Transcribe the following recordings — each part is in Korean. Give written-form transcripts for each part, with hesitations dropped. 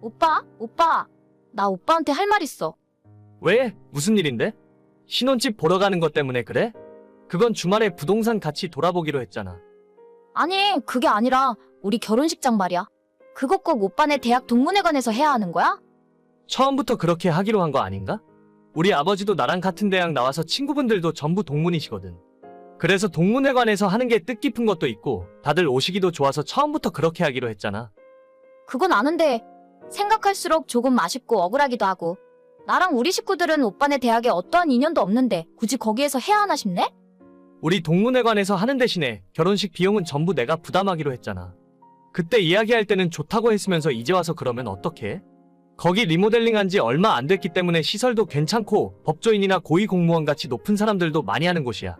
오빠, 나 오빠한테 할 말 있어. 왜? 무슨 일인데? 신혼집 보러 가는 것 때문에 그래? 그건 주말에 부동산 같이 돌아보기로 했잖아. 아니, 그게 아니라 우리 결혼식장 말이야. 그거 꼭 오빠네 대학 동문회관에서 해야 하는 거야? 처음부터 그렇게 하기로 한 거 아닌가? 우리 아버지도 나랑 같은 대학 나와서 친구분들도 전부 동문이시거든. 그래서 동문회관에서 하는 게 뜻깊은 것도 있고 다들 오시기도 좋아서 처음부터 그렇게 하기로 했잖아. 그건 아는데 생각할수록 조금 아쉽고 억울하기도 하고. 나랑 우리 식구들은 오빠네 대학에 어떠한 인연도 없는데 굳이 거기에서 해야 하나 싶네? 우리 동문회관에서 하는 대신에 결혼식 비용은 전부 내가 부담하기로 했잖아. 그때 이야기할 때는 좋다고 했으면서 이제 와서 그러면 어떡해? 거기 리모델링한 지 얼마 안 됐기 때문에 시설도 괜찮고 법조인이나 고위공무원같이 높은 사람들도 많이 하는 곳이야.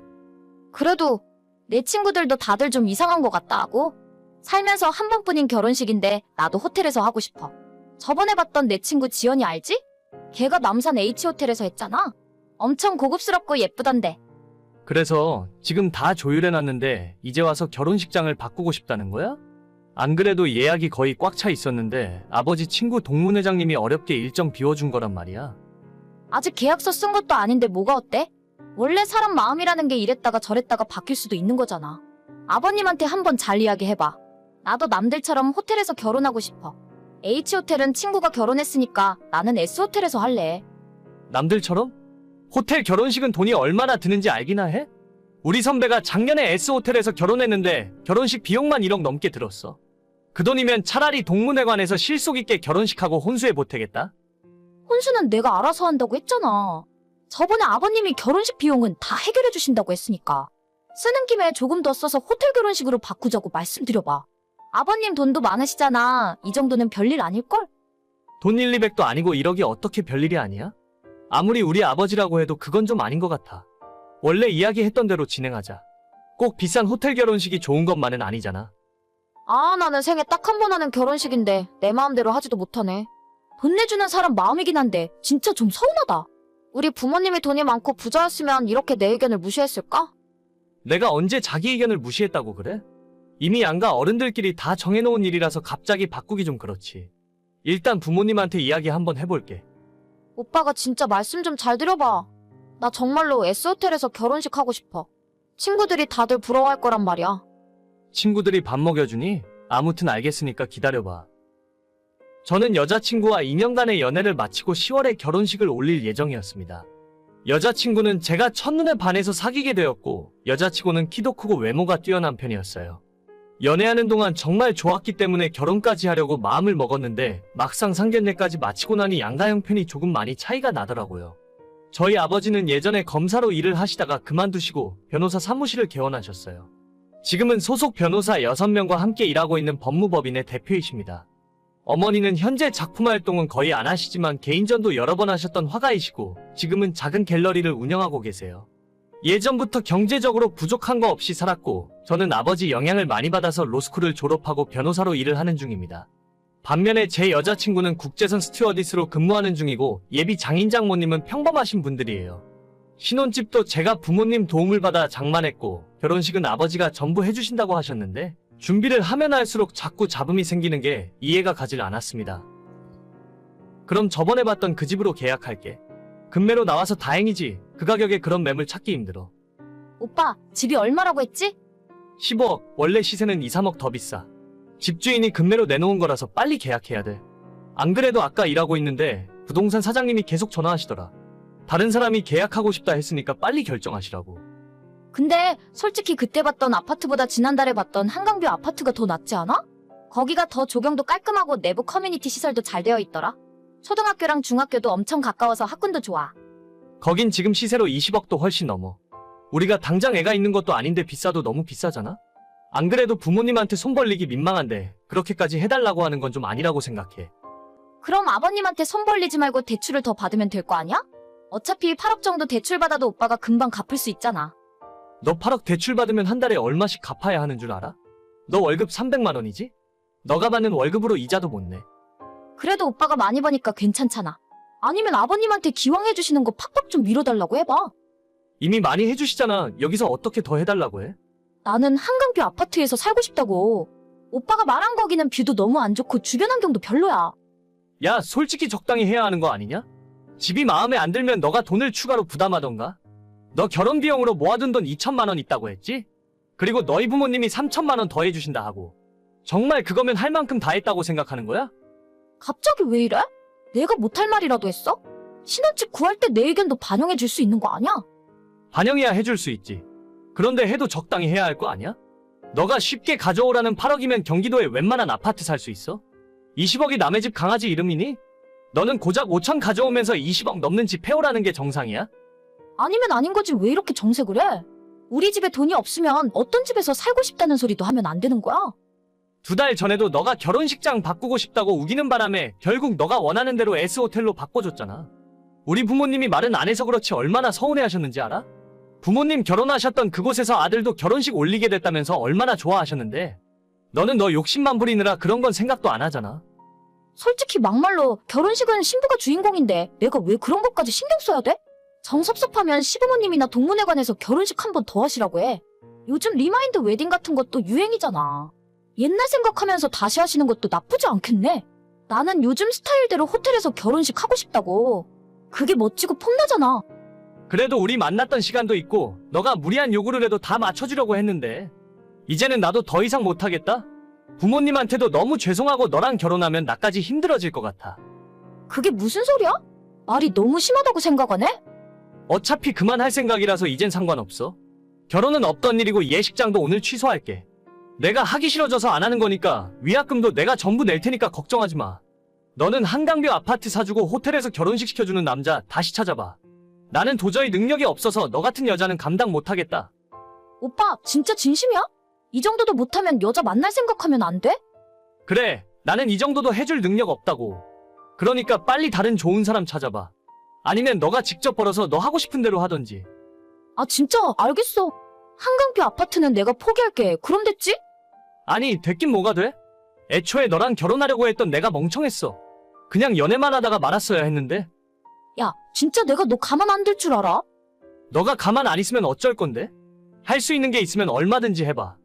그래도 내 친구들도 다들 좀 이상한 것 같다 하고. 살면서 한 번뿐인 결혼식인데 나도 호텔에서 하고 싶어. 저번에 봤던 내 친구 지연이 알지? 걔가 남산 H호텔에서 했잖아. 엄청 고급스럽고 예쁘던데. 그래서 지금 다 조율해놨는데 이제 와서 결혼식장을 바꾸고 싶다는 거야? 안 그래도 예약이 거의 꽉 차 있었는데 아버지 친구 동문회장님이 어렵게 일정 비워준 거란 말이야. 아직 계약서 쓴 것도 아닌데 뭐가 어때? 원래 사람 마음이라는 게 이랬다가 저랬다가 바뀔 수도 있는 거잖아. 아버님한테 한번 잘 이야기해봐. 나도 남들처럼 호텔에서 결혼하고 싶어. H호텔은 친구가 결혼했으니까 나는 S호텔에서 할래. 남들처럼? 호텔 결혼식은 돈이 얼마나 드는지 알기나 해? 우리 선배가 작년에 S호텔에서 결혼했는데 결혼식 비용만 1억 넘게 들었어. 그 돈이면 차라리 동문회관에서 실속 있게 결혼식하고 혼수에 보태겠다. 혼수는 내가 알아서 한다고 했잖아. 저번에 아버님이 결혼식 비용은 다 해결해 주신다고 했으니까. 쓰는 김에 조금 더 써서 호텔 결혼식으로 바꾸자고 말씀드려봐. 아버님 돈도 많으시잖아. 이 정도는 별일 아닐걸? 돈 1, 200도 아니고 1억이 어떻게 별일이 아니야? 아무리 우리 아버지라고 해도 그건 좀 아닌 것 같아. 원래 이야기했던 대로 진행하자. 꼭 비싼 호텔 결혼식이 좋은 것만은 아니잖아. 아, 나는 생애 딱 한 번 하는 결혼식인데 내 마음대로 하지도 못하네. 돈 내주는 사람 마음이긴 한데 진짜 좀 서운하다. 우리 부모님이 돈이 많고 부자였으면 이렇게 내 의견을 무시했을까? 내가 언제 자기 의견을 무시했다고 그래? 이미 양가 어른들끼리 다 정해놓은 일이라서 갑자기 바꾸기 좀 그렇지. 일단 부모님한테 이야기 한번 해볼게. 오빠가 진짜 말씀 좀 잘 들어봐. 나 정말로 S호텔에서 결혼식 하고 싶어. 친구들이 다들 부러워할 거란 말이야. 친구들이 밥 먹여주니? 아무튼 알겠으니까 기다려봐. 저는 여자친구와 2년간의 연애를 마치고 10월에 결혼식을 올릴 예정이었습니다. 여자친구는 제가 첫눈에 반해서 사귀게 되었고 여자치고는 키도 크고 외모가 뛰어난 편이었어요. 연애하는 동안 정말 좋았기 때문에 결혼까지 하려고 마음을 먹었는데 막상 상견례까지 마치고 나니 양가 형편이 조금 많이 차이가 나더라고요. 저희 아버지는 예전에 검사로 일을 하시다가 그만두시고 변호사 사무실을 개원하셨어요. 지금은 소속 변호사 6명과 함께 일하고 있는 법무법인의 대표이십니다. 어머니는 현재 작품 활동은 거의 안 하시지만 개인전도 여러 번 하셨던 화가이시고 지금은 작은 갤러리를 운영하고 계세요. 예전부터 경제적으로 부족한 거 없이 살았고 저는 아버지 영향을 많이 받아서 로스쿨을 졸업하고 변호사로 일을 하는 중입니다. 반면에 제 여자친구는 국제선 스튜어디스로 근무하는 중이고 예비 장인 장모님은 평범하신 분들이에요. 신혼집도 제가 부모님 도움을 받아 장만했고 결혼식은 아버지가 전부 해주신다고 하셨는데 준비를 하면 할수록 자꾸 잡음이 생기는 게 이해가 가질 않았습니다. 그럼 저번에 봤던 그 집으로 계약할게. 금매로 나와서 다행이지. 그 가격에 그런 매물 찾기 힘들어. 오빠, 집이 얼마라고 했지? 15억, 원래 시세는 2, 3억 더 비싸. 집주인이 금매로 내놓은 거라서 빨리 계약해야 돼. 안 그래도 아까 일하고 있는데 부동산 사장님이 계속 전화하시더라. 다른 사람이 계약하고 싶다 했으니까 빨리 결정하시라고. 근데 솔직히 그때 봤던 아파트보다 지난달에 봤던 한강뷰 아파트가 더 낫지 않아? 거기가 더 조경도 깔끔하고 내부 커뮤니티 시설도 잘 되어 있더라. 초등학교랑 중학교도 엄청 가까워서 학군도 좋아. 거긴 지금 시세로 20억도 훨씬 넘어. 우리가 당장 애가 있는 것도 아닌데 비싸도 너무 비싸잖아? 안 그래도 부모님한테 손 벌리기 민망한데 그렇게까지 해달라고 하는 건 좀 아니라고 생각해. 그럼 아버님한테 손 벌리지 말고 대출을 더 받으면 될 거 아니야? 어차피 8억 정도 대출 받아도 오빠가 금방 갚을 수 있잖아. 너 8억 대출 받으면 한 달에 얼마씩 갚아야 하는 줄 알아? 너 월급 300만 원이지? 너가 받는 월급으로 이자도 못 내. 그래도 오빠가 많이 버니까 괜찮잖아. 아니면 아버님한테 기왕 해주시는 거 팍팍 좀 밀어달라고 해봐. 이미 많이 해주시잖아. 여기서 어떻게 더 해달라고 해? 나는 한강뷰 아파트에서 살고 싶다고. 오빠가 말한 거기는 뷰도 너무 안 좋고 주변 환경도 별로야. 야, 솔직히 적당히 해야 하는 거 아니냐? 집이 마음에 안 들면 너가 돈을 추가로 부담하던가? 너 결혼 비용으로 모아둔 돈 2천만 원 있다고 했지? 그리고 너희 부모님이 3천만 원 더 해주신다 하고. 정말 그거면 할 만큼 다 했다고 생각하는 거야? 갑자기 왜 이래? 내가 못할 말이라도 했어? 신혼집 구할 때 내 의견도 반영해 줄 수 있는 거 아니야? 반영해야 해줄 수 있지. 그런데 해도 적당히 해야 할 거 아니야? 너가 쉽게 가져오라는 8억이면 경기도에 웬만한 아파트 살 수 있어? 20억이 남의 집 강아지 이름이니? 너는 고작 5천 가져오면서 20억 넘는 집 해오라는 게 정상이야? 아니면 아닌 거지 왜 이렇게 정색을 해? 우리 집에 돈이 없으면 어떤 집에서 살고 싶다는 소리도 하면 안 되는 거야? 2달 전에도 너가 결혼식장 바꾸고 싶다고 우기는 바람에 결국 너가 원하는 대로 S호텔로 바꿔줬잖아. 우리 부모님이 말은 안 해서 그렇지 얼마나 서운해하셨는지 알아? 부모님 결혼하셨던 그곳에서 아들도 결혼식 올리게 됐다면서 얼마나 좋아하셨는데 너는 너 욕심만 부리느라 그런 건 생각도 안 하잖아. 솔직히 막말로 결혼식은 신부가 주인공인데 내가 왜 그런 것까지 신경 써야 돼? 정 섭섭하면 시부모님이나 동문회관에서 결혼식 한 번 더 하시라고 해. 요즘 리마인드 웨딩 같은 것도 유행이잖아. 옛날 생각하면서 다시 하시는 것도 나쁘지 않겠네. 나는 요즘 스타일대로 호텔에서 결혼식 하고 싶다고. 그게 멋지고 폼나잖아. 그래도 우리 만났던 시간도 있고 너가 무리한 요구를 해도 다 맞춰주려고 했는데 이제는 나도 더 이상 못하겠다. 부모님한테도 너무 죄송하고 너랑 결혼하면 나까지 힘들어질 것 같아. 그게 무슨 소리야? 말이 너무 심하다고 생각하네? 어차피 그만할 생각이라서 이젠 상관없어. 결혼은 없던 일이고 예식장도 오늘 취소할게. 내가 하기 싫어져서 안 하는 거니까 위약금도 내가 전부 낼 테니까 걱정하지 마. 너는 한강뷰 아파트 사주고 호텔에서 결혼식 시켜주는 남자 다시 찾아봐. 나는 도저히 능력이 없어서 너 같은 여자는 감당 못하겠다. 오빠 진짜 진심이야? 이 정도도 못하면 여자 만날 생각하면 안 돼? 그래, 나는 이 정도도 해줄 능력 없다고. 그러니까 빨리 다른 좋은 사람 찾아봐. 아니면 너가 직접 벌어서 너 하고 싶은 대로 하던지. 아 진짜 알겠어. 한강뷰 아파트는 내가 포기할게. 그럼 됐지? 아니, 됐긴 뭐가 돼? 애초에 너랑 결혼하려고 했던 내가 멍청했어. 그냥 연애만 하다가 말았어야 했는데. 야 진짜 내가 너 가만 안 둘 줄 알아? 너가 가만 안 있으면 어쩔 건데? 할 수 있는 게 있으면 얼마든지 해봐.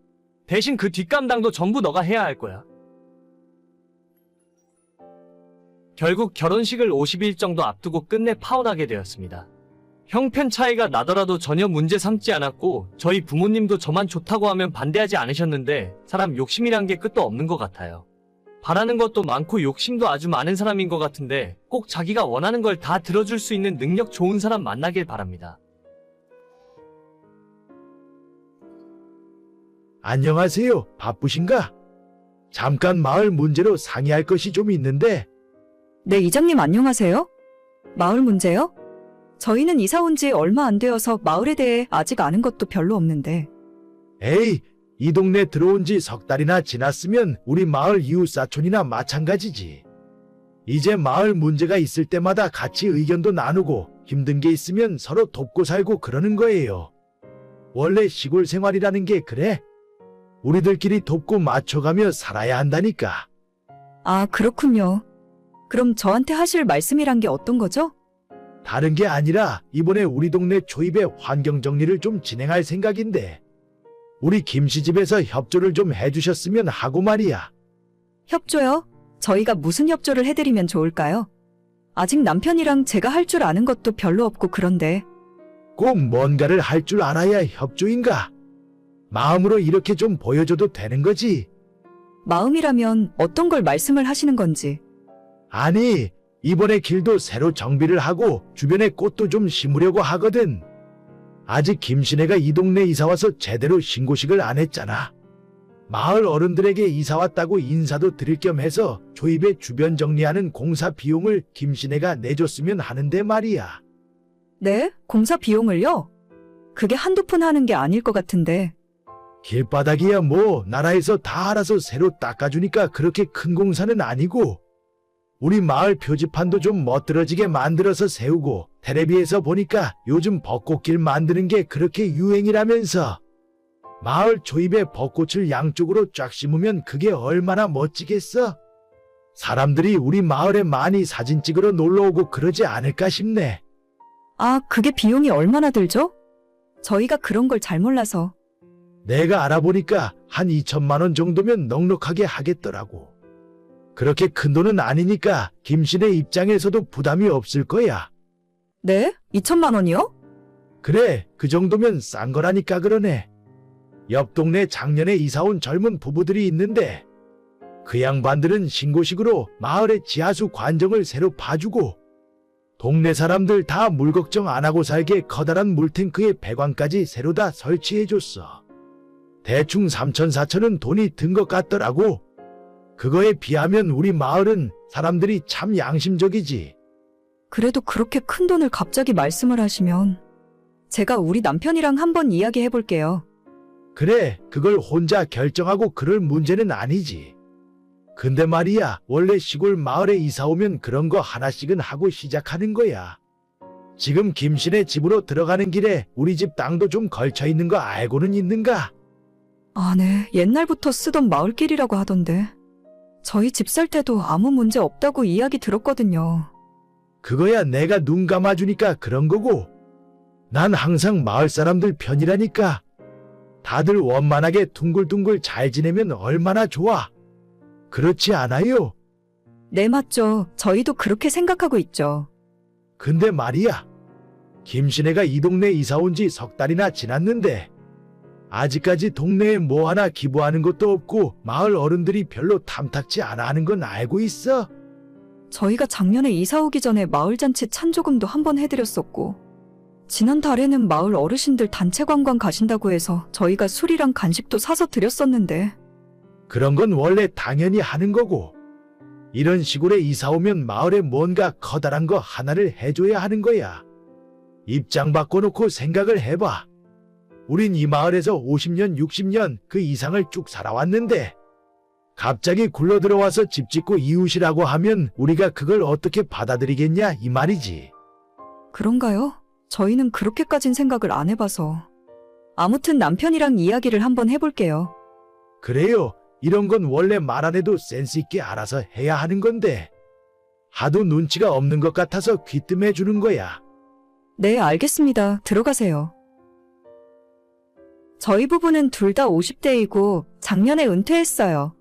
대신 그 뒷감당도 전부 너가 해야 할 거야. 결국 결혼식을 50일 정도 앞두고 끝내 파혼하게 되었습니다. 형편 차이가 나더라도 전혀 문제 삼지 않았고 저희 부모님도 저만 좋다고 하면 반대하지 않으셨는데 사람 욕심이란 게 끝도 없는 것 같아요. 바라는 것도 많고 욕심도 아주 많은 사람인 것 같은데 꼭 자기가 원하는 걸 다 들어줄 수 있는 능력 좋은 사람 만나길 바랍니다. 안녕하세요. 바쁘신가? 잠깐 마을 문제로 상의할 것이 좀 있는데. 네, 이장님 안녕하세요? 마을 문제요? 저희는 이사 온 지 얼마 안 되어서 마을에 대해 아직 아는 것도 별로 없는데. 에이, 이 동네 들어온 지 석 달이나 지났으면 우리 마을 이웃사촌이나 마찬가지지. 이제 마을 문제가 있을 때마다 같이 의견도 나누고 힘든 게 있으면 서로 돕고 살고 그러는 거예요. 원래 시골 생활이라는 게 그래. 우리들끼리 돕고 맞춰가며 살아야 한다니까. 아, 그렇군요. 그럼 저한테 하실 말씀이란 게 어떤 거죠? 다른 게 아니라 이번에 우리 동네 초입의 환경 정리를 좀 진행할 생각인데 우리 김씨 집에서 협조를 좀 해주셨으면 하고 말이야. 협조요? 저희가 무슨 협조를 해드리면 좋을까요? 아직 남편이랑 제가 할 줄 아는 것도 별로 없고 그런데. 꼭 뭔가를 할 줄 알아야 협조인가? 마음으로 이렇게 좀 보여줘도 되는 거지. 마음이라면 어떤 걸 말씀을 하시는 건지. 아니, 이번에 길도 새로 정비를 하고 주변에 꽃도 좀 심으려고 하거든. 아직 김씨네가 이 동네 이사와서 제대로 신고식을 안 했잖아. 마을 어른들에게 이사왔다고 인사도 드릴 겸 해서 조입의 주변 정리하는 공사 비용을 김씨네가 내줬으면 하는데 말이야. 네? 공사 비용을요? 그게 한두 푼 하는 게 아닐 것 같은데. 길바닥이야 뭐 나라에서 다 알아서 새로 닦아주니까 그렇게 큰 공사는 아니고 우리 마을 표지판도 좀 멋들어지게 만들어서 세우고 텔레비에서 보니까 요즘 벚꽃길 만드는 게 그렇게 유행이라면서 마을 초입에 벚꽃을 양쪽으로 쫙 심으면 그게 얼마나 멋지겠어? 사람들이 우리 마을에 많이 사진 찍으러 놀러오고 그러지 않을까 싶네. 아, 그게 비용이 얼마나 들죠? 저희가 그런 걸 잘 몰라서. 내가 알아보니까 한 2천만 원 정도면 넉넉하게 하겠더라고. 그렇게 큰 돈은 아니니까 김씨네 입장에서도 부담이 없을 거야. 네? 2천만 원이요? 그래, 그 정도면 싼 거라니까 그러네. 옆 동네 작년에 이사 온 젊은 부부들이 있는데 그 양반들은 신고식으로 마을의 지하수 관정을 새로 파주고 동네 사람들 다 물 걱정 안 하고 살게 커다란 물탱크에 배관까지 새로 다 설치해줬어. 대충 3천 4천은 돈이 든 것 같더라고. 그거에 비하면 우리 마을은 사람들이 참 양심적이지. 그래도 그렇게 큰 돈을 갑자기 말씀을 하시면 제가 우리 남편이랑 한번 이야기해 볼게요. 그래, 그걸 혼자 결정하고 그럴 문제는 아니지. 근데 말이야, 원래 시골 마을에 이사 오면 그런 거 하나씩은 하고 시작하는 거야. 지금 김씨네 집으로 들어가는 길에 우리 집 땅도 좀 걸쳐 있는 거 알고는 있는가? 아, 네. 옛날부터 쓰던 마을길이라고 하던데. 저희 집 살 때도 아무 문제 없다고 이야기 들었거든요. 그거야 내가 눈 감아주니까 그런 거고. 난 항상 마을 사람들 편이라니까. 다들 원만하게 둥글둥글 잘 지내면 얼마나 좋아. 그렇지 않아요? 네, 맞죠. 저희도 그렇게 생각하고 있죠. 근데 말이야, 김씨네가 이 동네 이사 온 지 석 달이나 지났는데 아직까지 동네에 뭐 하나 기부하는 것도 없고 마을 어른들이 별로 탐탁지 않아 하는 건 알고 있어? 저희가 작년에 이사 오기 전에 마을잔치 찬조금도 한번 해드렸었고, 지난달에는 마을 어르신들 단체 관광 가신다고 해서 저희가 술이랑 간식도 사서 드렸었는데. 그런 건 원래 당연히 하는 거고, 이런 시골에 이사 오면 마을에 뭔가 커다란 거 하나를 해줘야 하는 거야. 입장 바꿔놓고 생각을 해봐. 우린 이 마을에서 50년, 60년 그 이상을 쭉 살아왔는데 갑자기 굴러 들어와서 집 짓고 이웃이라고 하면 우리가 그걸 어떻게 받아들이겠냐 이 말이지. 그런가요? 저희는 그렇게까진 생각을 안 해봐서. 아무튼 남편이랑 이야기를 한번 해볼게요. 그래요. 이런 건 원래 말 안 해도 센스 있게 알아서 해야 하는 건데 하도 눈치가 없는 것 같아서 귀뜸해 주는 거야. 네, 알겠습니다. 들어가세요. 저희 부부는 둘 다 50대이고 작년에 은퇴했어요.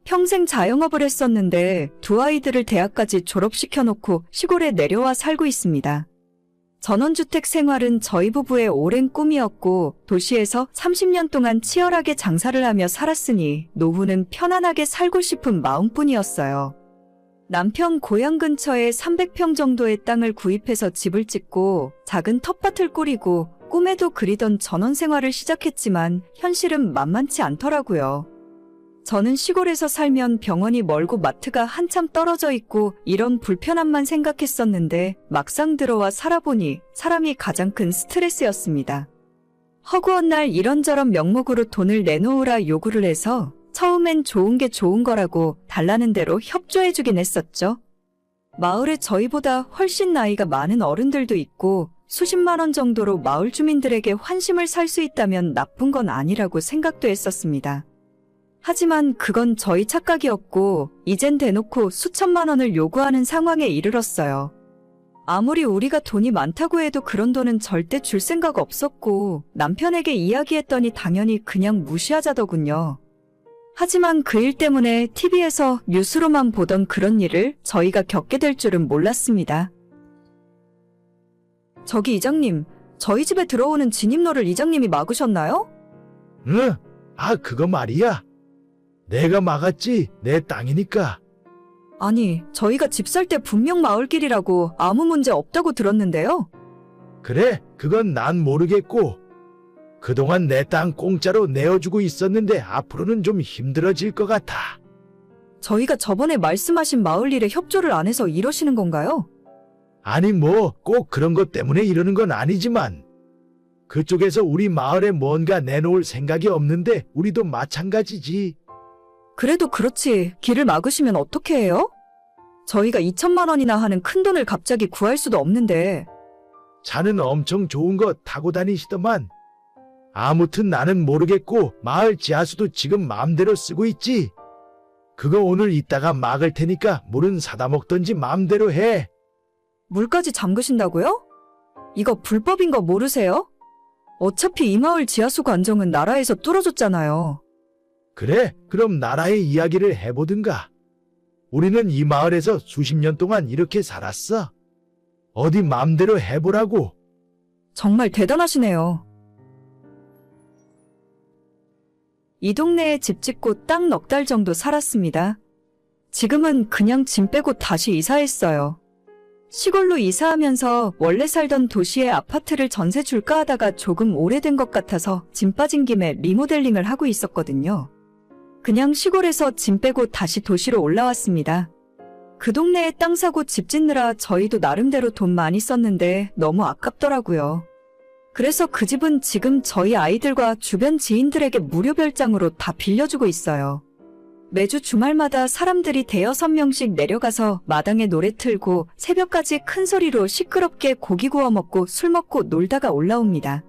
평생 자영업을 했었는데 두 아이들을 대학까지 졸업시켜놓고 시골에 내려와 살고 있습니다. 전원주택 생활은 저희 부부의 오랜 꿈이었고 도시에서 30년 동안 치열하게 장사를 하며 살았으니 노후는 편안하게 살고 싶은 마음뿐이었어요. 남편 고향 근처에 300평 정도의 땅을 구입해서 집을 짓고 작은 텃밭을 꾸리고 꿈에도 그리던 전원 생활을 시작했지만 현실은 만만치 않더라고요. 저는 시골에서 살면 병원이 멀고 마트가 한참 떨어져 있고 이런 불편함만 생각했었는데 막상 들어와 살아보니 사람이 가장 큰 스트레스였습니다. 허구한 날 이런저런 명목으로 돈을 내놓으라 요구를 해서 처음엔 좋은 게 좋은 거라고 달라는 대로 협조해주긴 했었죠. 마을에 저희보다 훨씬 나이가 많은 어른들도 있고 수십만 원 정도로 마을 주민들에게 환심을 살 수 있다면 나쁜 건 아니라고 생각도 했었습니다. 하지만 그건 저희 착각이었고 이젠 대놓고 수천만 원을 요구하는 상황에 이르렀어요. 아무리 우리가 돈이 많다고 해도 그런 돈은 절대 줄 생각 없었고 남편에게 이야기했더니 당연히 그냥 무시하자더군요. 하지만 그 일 때문에 TV에서 뉴스로만 보던 그런 일을 저희가 겪게 될 줄은 몰랐습니다. 저기 이장님, 저희 집에 들어오는 진입로를 이장님이 막으셨나요? 응? 아, 그거 말이야. 내가 막았지. 내 땅이니까. 아니, 저희가 집 살 때 분명 마을길이라고 아무 문제 없다고 들었는데요. 그래, 그건 난 모르겠고. 그동안 내 땅 공짜로 내어주고 있었는데 앞으로는 좀 힘들어질 것 같아. 저희가 저번에 말씀하신 마을 일에 협조를 안 해서 이러시는 건가요? 아니 뭐 꼭 그런 것 때문에 이러는 건 아니지만 그쪽에서 우리 마을에 뭔가 내놓을 생각이 없는데 우리도 마찬가지지. 그래도 그렇지 길을 막으시면 어떻게 해요? 저희가 2천만 원이나 하는 큰 돈을 갑자기 구할 수도 없는데. 차는 엄청 좋은 거 타고 다니시더만. 아무튼 나는 모르겠고 마을 지하수도 지금 마음대로 쓰고 있지. 그거 오늘 이따가 막을 테니까 물은 사다 먹던지 마음대로 해. 물까지 잠그신다고요? 이거 불법인 거 모르세요? 어차피 이 마을 지하수 관정은 나라에서 뚫어줬잖아요. 그래, 그럼 나라의 이야기를 해보든가. 우리는 이 마을에서 수십 년 동안 이렇게 살았어. 어디 맘대로 해보라고. 정말 대단하시네요. 이 동네에 집 짓고 딱 넉 달 정도 살았습니다. 지금은 그냥 짐 빼고 다시 이사했어요. 시골로 이사하면서 원래 살던 도시에 아파트를 전세 줄까 하다가 조금 오래된 것 같아서 짐 빠진 김에 리모델링을 하고 있었거든요. 그냥 시골에서 짐 빼고 다시 도시로 올라왔습니다. 그 동네에 땅 사고 집 짓느라 저희도 나름대로 돈 많이 썼는데 너무 아깝더라고요. 그래서 그 집은 지금 저희 아이들과 주변 지인들에게 무료 별장으로 다 빌려주고 있어요. 매주 주말마다 사람들이 대여섯 명씩 내려가서 마당에 노래 틀고 새벽까지 큰 소리로 시끄럽게 고기 구워 먹고 술 먹고 놀다가 올라옵니다.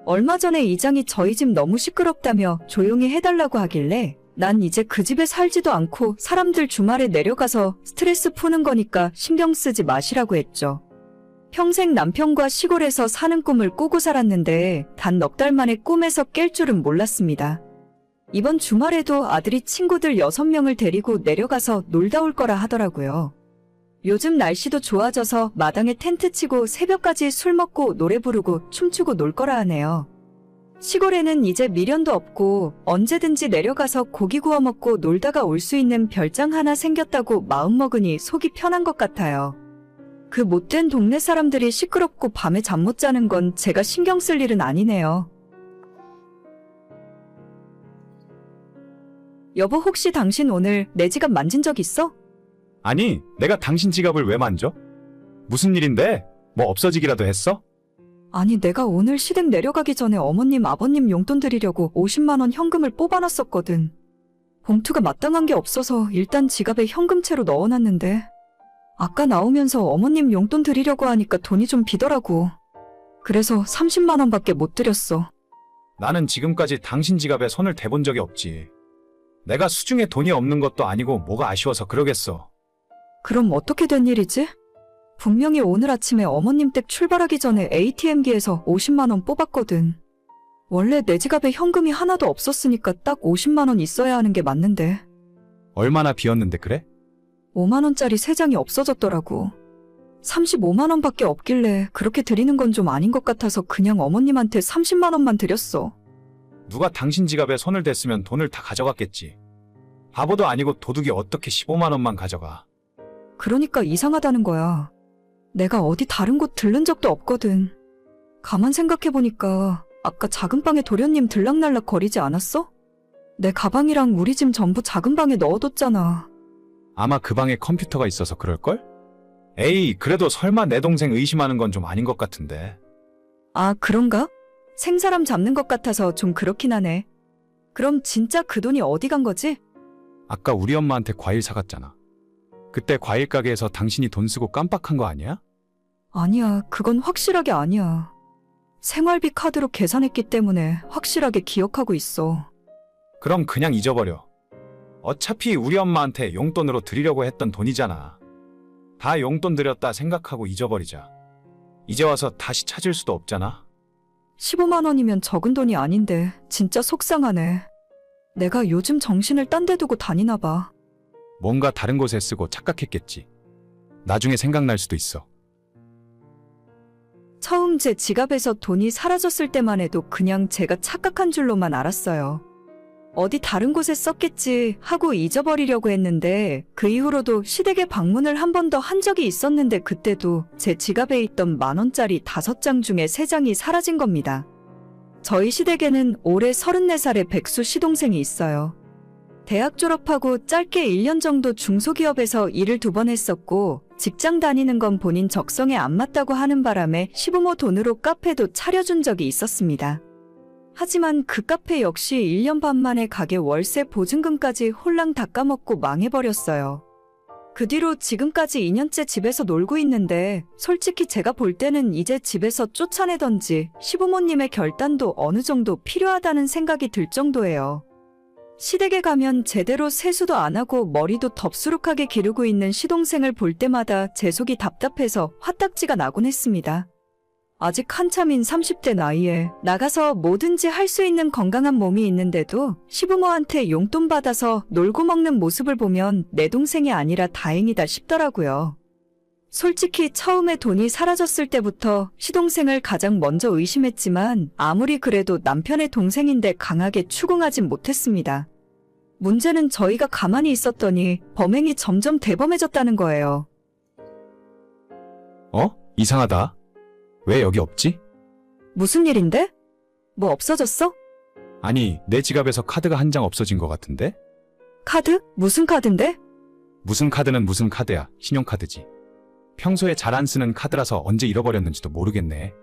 얼마 전에 이장이 저희 집 너무 시끄럽다며 조용히 해달라고 하길래 난 이제 그 집에 살지도 않고 사람들 주말에 내려가서 스트레스 푸는 거니까 신경 쓰지 마시라고 했죠. 평생 남편과 시골에서 사는 꿈을 꾸고 살았는데 단 넉 달 만에 꿈에서 깰 줄은 몰랐습니다. 이번 주말에도 아들이 친구들 6명을 데리고 내려가서 놀다 올 거라 하더라고요. 요즘 날씨도 좋아져서 마당에 텐트 치고 새벽까지 술 먹고 노래 부르고 춤추고 놀 거라 하네요. 시골에는 이제 미련도 없고 언제든지 내려가서 고기 구워 먹고 놀다가 올 수 있는 별장 하나 생겼다고 마음먹으니 속이 편한 것 같아요. 그 못된 동네 사람들이 시끄럽고 밤에 잠 못 자는 건 제가 신경 쓸 일은 아니네요. 여보, 혹시 당신 오늘 내 지갑 만진 적 있어? 아니, 내가 당신 지갑을 왜 만져? 무슨 일인데? 뭐 없어지기라도 했어? 아니, 내가 오늘 시댁 내려가기 전에 어머님, 아버님 용돈 드리려고 50만 원 현금을 뽑아놨었거든. 봉투가 마땅한 게 없어서 일단 지갑에 현금채로 넣어놨는데 아까 나오면서 어머님 용돈 드리려고 하니까 돈이 좀 비더라고. 그래서 30만 원밖에 못 드렸어. 나는 지금까지 당신 지갑에 손을 대본 적이 없지. 내가 수중에 돈이 없는 것도 아니고 뭐가 아쉬워서 그러겠어. 그럼 어떻게 된 일이지? 분명히 오늘 아침에 어머님 댁 출발하기 전에 ATM기에서 50만 원 뽑았거든. 원래 내 지갑에 현금이 하나도 없었으니까 딱 50만 원 있어야 하는 게 맞는데 얼마나 비었는데 그래? 5만 원짜리 3장이 없어졌더라고. 35만 원밖에 없길래 그렇게 드리는 건 좀 아닌 것 같아서 그냥 어머님한테 30만 원만 드렸어. 누가 당신 지갑에 손을 댔으면 돈을 다 가져갔겠지. 바보도 아니고 도둑이 어떻게 15만 원만 가져가. 그러니까 이상하다는 거야. 내가 어디 다른 곳 들른 적도 없거든. 가만 생각해보니까 아까 작은 방에 도련님 들락날락 거리지 않았어? 내 가방이랑 우리 짐 전부 작은 방에 넣어뒀잖아. 아마 그 방에 컴퓨터가 있어서 그럴걸? 에이, 그래도 설마 내 동생 의심하는 건 좀 아닌 것 같은데. 아, 그런가? 생사람 잡는 것 같아서 좀 그렇긴 하네. 그럼 진짜 그 돈이 어디 간 거지? 아까 우리 엄마한테 과일 사갔잖아. 그때 과일 가게에서 당신이 돈 쓰고 깜빡한 거 아니야? 아니야, 그건 확실하게 아니야. 생활비 카드로 계산했기 때문에 확실하게 기억하고 있어. 그럼 그냥 잊어버려. 어차피 우리 엄마한테 용돈으로 드리려고 했던 돈이잖아. 다 용돈 드렸다 생각하고 잊어버리자. 이제 와서 다시 찾을 수도 없잖아. 15만 원이면 적은 돈이 아닌데 진짜 속상하네. 내가 요즘 정신을 딴 데 두고 다니나 봐. 뭔가 다른 곳에 쓰고 착각했겠지. 나중에 생각날 수도 있어. 처음 제 지갑에서 돈이 사라졌을 때만 해도 그냥 제가 착각한 줄로만 알았어요. 어디 다른 곳에 썼겠지 하고 잊어버리려고 했는데 그 이후로도 시댁에 방문을 한 번 더 한 적이 있었는데 그때도 제 지갑에 있던 10,000원짜리 5장 중에 3장이 사라진 겁니다. 저희 시댁에는 올해 34살의 백수 시동생이 있어요. 대학 졸업하고 짧게 1년 정도 중소기업에서 일을 2번 했었고 직장 다니는 건 본인 적성에 안 맞다고 하는 바람에 시부모 돈으로 카페도 차려준 적이 있었습니다. 하지만 그 카페 역시 1년 반 만에 가게 월세 보증금까지 홀랑 다 까먹고 망해버렸어요. 그 뒤로 지금까지 2년째 집에서 놀고 있는데 솔직히 제가 볼 때는 이제 집에서 쫓아내던지 시부모님의 결단도 어느 정도 필요하다는 생각이 들 정도예요. 시댁에 가면 제대로 세수도 안 하고 머리도 덥수룩하게 기르고 있는 시동생을 볼 때마다 제 속이 답답해서 화딱지가 나곤 했습니다. 아직 한참인 30대 나이에 나가서 뭐든지 할 수 있는 건강한 몸이 있는데도 시부모한테 용돈 받아서 놀고 먹는 모습을 보면 내 동생이 아니라 다행이다 싶더라고요. 솔직히 처음에 돈이 사라졌을 때부터 시동생을 가장 먼저 의심했지만 아무리 그래도 남편의 동생인데 강하게 추궁하진 못했습니다. 문제는 저희가 가만히 있었더니 범행이 점점 대범해졌다는 거예요. 이상하다. 왜 여기 없지? 무슨 일인데? 뭐 없어졌어? 아니, 내 지갑에서 카드가 한 장 없어진 것 같은데? 카드? 무슨 카드인데? 무슨 카드는 무슨 카드야. 신용카드지. 평소에 잘 안 쓰는 카드라서 언제 잃어버렸는지도 모르겠네.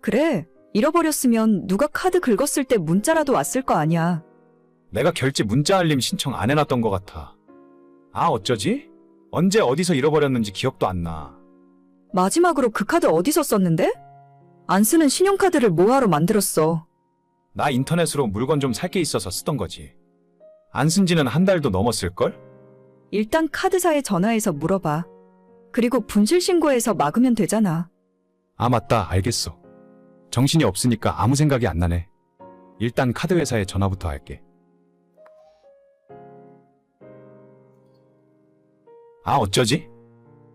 그래, 잃어버렸으면 누가 카드 긁었을 때 문자라도 왔을 거 아니야. 내가 결제 문자 알림 신청 안 해놨던 것 같아. 아, 어쩌지? 언제 어디서 잃어버렸는지 기억도 안 나. 마지막으로 그 카드 어디서 썼는데? 안 쓰는 신용카드를 뭐하러 만들었어? 나 인터넷으로 물건 좀 살 게 있어서 쓰던 거지. 안 쓴 지는 한 달도 넘었을걸? 일단 카드사에 전화해서 물어봐. 그리고 분실 신고해서 막으면 되잖아. 아, 맞다. 알겠어. 정신이 없으니까 아무 생각이 안 나네. 일단 카드 회사에 전화부터 할게. 아, 어쩌지?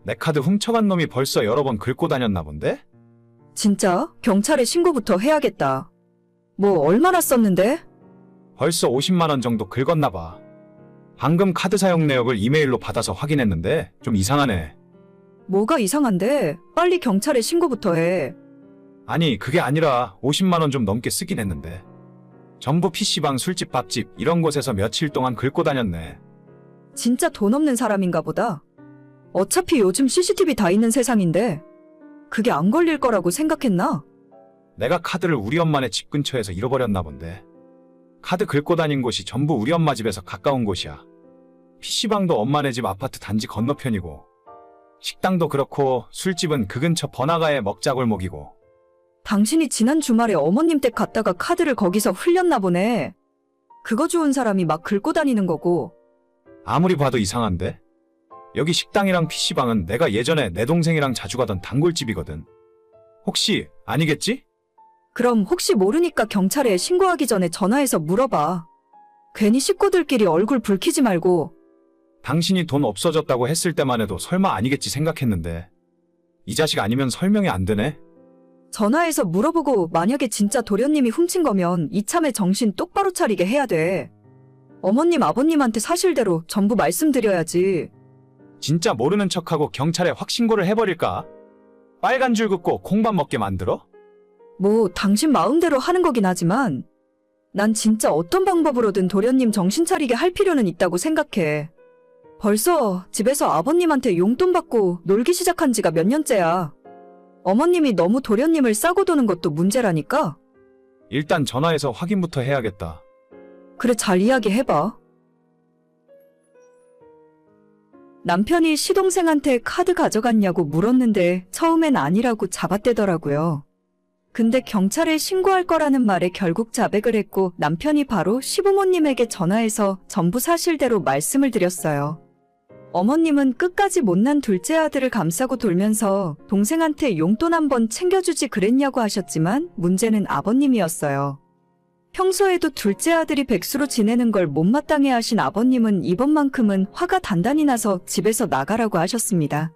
내 카드 훔쳐간 놈이 벌써 여러 번 긁고 다녔나 본데? 진짜? 경찰에 신고부터 해야겠다. 뭐 얼마나 썼는데? 벌써 50만 원 정도 긁었나 봐. 방금 카드 사용 내역을 이메일로 받아서 확인했는데 좀 이상하네. 뭐가 이상한데? 빨리 경찰에 신고부터 해. 아니, 그게 아니라 50만 원 좀 넘게 쓰긴 했는데. 전부 PC방, 술집, 밥집 이런 곳에서 며칠 동안 긁고 다녔네. 진짜 돈 없는 사람인가 보다. 어차피 요즘 CCTV 다 있는 세상인데 그게 안 걸릴 거라고 생각했나? 내가 카드를 우리 엄마네 집 근처에서 잃어버렸나 본데. 카드 긁고 다닌 곳이 전부 우리 엄마 집에서 가까운 곳이야. PC방도 엄마네 집 아파트 단지 건너편이고, 식당도 그렇고 술집은 그 근처 번화가의 먹자골목이고. 당신이 지난 주말에 어머님 댁 갔다가 카드를 거기서 흘렸나 보네. 그거 주운 사람이 막 긁고 다니는 거고. 아무리 봐도 이상한데? 여기 식당이랑 PC방은 내가 예전에 내 동생이랑 자주 가던 단골집이거든. 혹시 아니겠지? 그럼 혹시 모르니까 경찰에 신고하기 전에 전화해서 물어봐. 괜히 식구들끼리 얼굴 붉히지 말고. 당신이 돈 없어졌다고 했을 때만 해도 설마 아니겠지 생각했는데 이 자식 아니면 설명이 안 되네. 전화해서 물어보고 만약에 진짜 도련님이 훔친 거면 이참에 정신 똑바로 차리게 해야 돼. 어머님 아버님한테 사실대로 전부 말씀드려야지. 진짜 모르는 척하고 경찰에 확 신고를 해버릴까? 빨간 줄 긋고 콩밥 먹게 만들어? 뭐 당신 마음대로 하는 거긴 하지만 난 진짜 어떤 방법으로든 도련님 정신 차리게 할 필요는 있다고 생각해. 벌써 집에서 아버님한테 용돈 받고 놀기 시작한 지가 몇 년째야. 어머님이 너무 도련님을 싸고 도는 것도 문제라니까. 일단 전화해서 확인부터 해야겠다. 그래, 잘 이야기해봐. 남편이 시동생한테 카드 가져갔냐고 물었는데 처음엔 아니라고 잡아떼더라고요. 근데 경찰에 신고할 거라는 말에 결국 자백을 했고 남편이 바로 시부모님에게 전화해서 전부 사실대로 말씀을 드렸어요. 어머님은 끝까지 못난 둘째 아들을 감싸고 돌면서 동생한테 용돈 한번 챙겨주지 그랬냐고 하셨지만 문제는 아버님이었어요. 평소에도 둘째 아들이 백수로 지내는 걸 못마땅해 하신 아버님은 이번만큼은 화가 단단히 나서 집에서 나가라고 하셨습니다.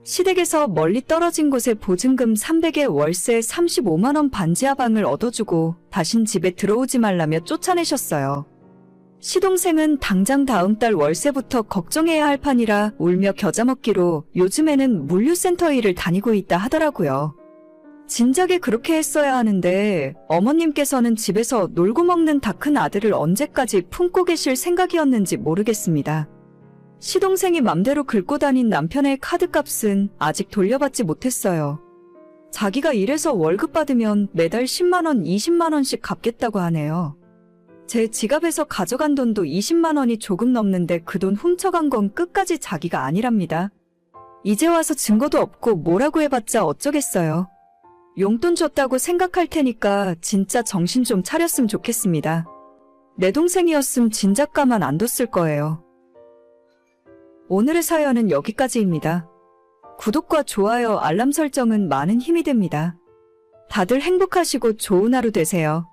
시댁에서 멀리 떨어진 곳에 보증금 300에 월세 35만 원 반지하 방을 얻어주고 다신 집에 들어오지 말라며 쫓아내셨어요. 시동생은 당장 다음 달 월세부터 걱정해야 할 판이라 울며 겨자 먹기로 요즘에는 물류센터 일을 다니고 있다 하더라고요. 진작에 그렇게 했어야 하는데 어머님께서는 집에서 놀고 먹는 다 큰 아들을 언제까지 품고 계실 생각이었는지 모르겠습니다. 시동생이 맘대로 긁고 다닌 남편의 카드값은 아직 돌려받지 못했어요. 자기가 일해서 월급 받으면 매달 10만 원, 20만 원씩 갚겠다고 하네요. 제 지갑에서 가져간 돈도 20만 원이 조금 넘는데 그 돈 훔쳐간 건 끝까지 자기가 아니랍니다. 이제 와서 증거도 없고 뭐라고 해봤자 어쩌겠어요. 용돈 줬다고 생각할 테니까 진짜 정신 좀 차렸으면 좋겠습니다. 내 동생이었음 진작 가만 안 뒀을 거예요. 오늘의 사연은 여기까지입니다. 구독과 좋아요, 알람 설정은 많은 힘이 됩니다. 다들 행복하시고 좋은 하루 되세요.